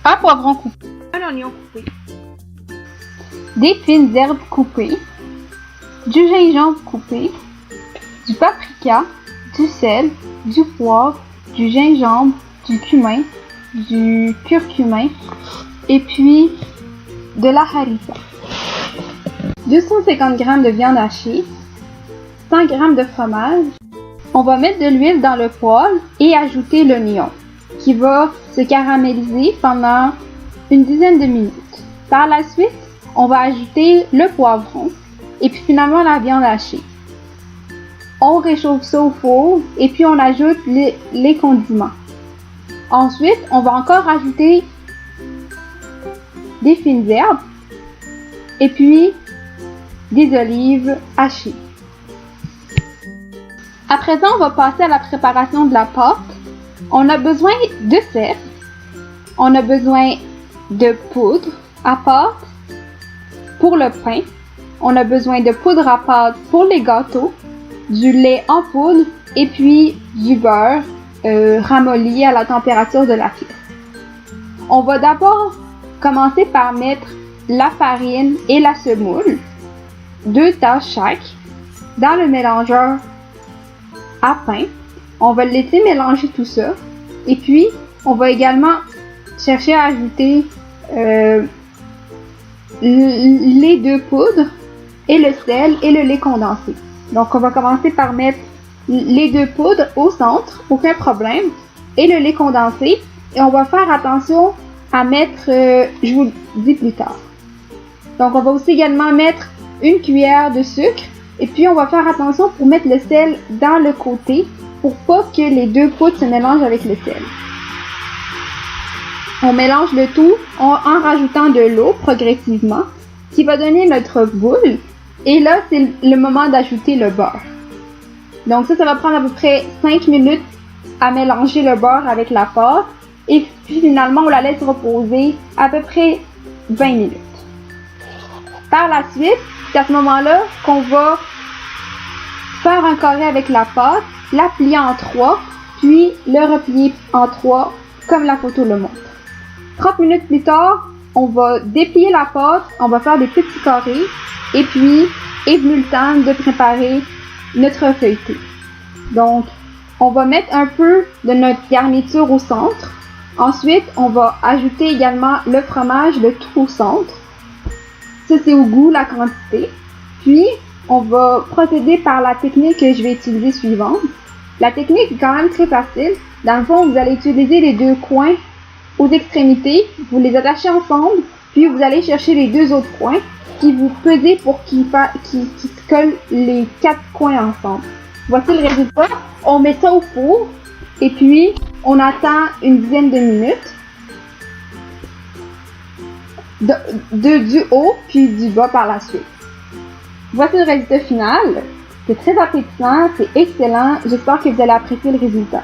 un poivron coupé, un oignon coupé, des fines herbes coupées, du gingembre coupé, du paprika, du sel, du poivre, du gingembre, du cumin, du curcumin et puis de la harissa. 250 g de viande hachée, 100 g de fromage. On va mettre de l'huile dans le poêle et ajouter l'oignon qui va se caraméliser pendant une dizaine de minutes. Par la suite, on va ajouter le poivron et puis finalement la viande hachée. On réchauffe ça au four et puis on ajoute les condiments. Ensuite, on va encore ajouter des fines herbes et puis des olives hachées. À présent, on va passer à la préparation de la pâte. On a besoin de sel, on a besoin de poudre à pâte pour le pain, on a besoin de poudre à pâte pour les gâteaux, du lait en poudre et puis du beurre ramolli à la température de la pièce. On va d'abord commencer par mettre la farine et la semoule, 2 tasses chaque, dans le mélangeur à pain. On va le laisser mélanger tout ça et puis on va également chercher à ajouter les 2 poudres et le sel et le lait condensé. Donc on va commencer par mettre les 2 poudres au centre, aucun problème, et le lait condensé. Et on va faire attention à mettre, je vous le dis plus tard. Donc on va aussi également mettre une cuillère de sucre et puis on va faire attention pour mettre le sel dans le côté pour pas que les 2 poudres se mélangent avec le sel. On mélange le tout en rajoutant de l'eau progressivement qui va donner notre boule. Et là, c'est le moment d'ajouter le beurre. Donc ça va prendre à peu près 5 minutes à mélanger le beurre avec la pâte. Et puis finalement, on la laisse reposer à peu près 20 minutes. Par la suite, c'est à ce moment-là qu'on va faire un carré avec la pâte, la plier en 3, puis le replier en 3 comme la photo le montre. 30 minutes plus tard, on va déplier la pâte, on va faire des petits carrés et puis est venu le temps de préparer notre feuilleté. Donc, on va mettre un peu de notre garniture au centre. Ensuite, on va ajouter également le fromage, le tout au centre. Ça, c'est au goût, la quantité. Puis, on va procéder par la technique que je vais utiliser suivante. La technique est quand même très facile. Dans le fond, vous allez utiliser les 2 coins aux extrémités, vous les attachez ensemble, puis vous allez chercher les 2 autres coins, qui vous pesez pour qu'ils se collent les 4 coins ensemble. Voici le résultat. On met ça au four, et puis on attend une dizaine de minutes. Du haut, puis du bas par la suite. Voici le résultat final. C'est très appétissant, c'est excellent. J'espère que vous allez apprécier le résultat.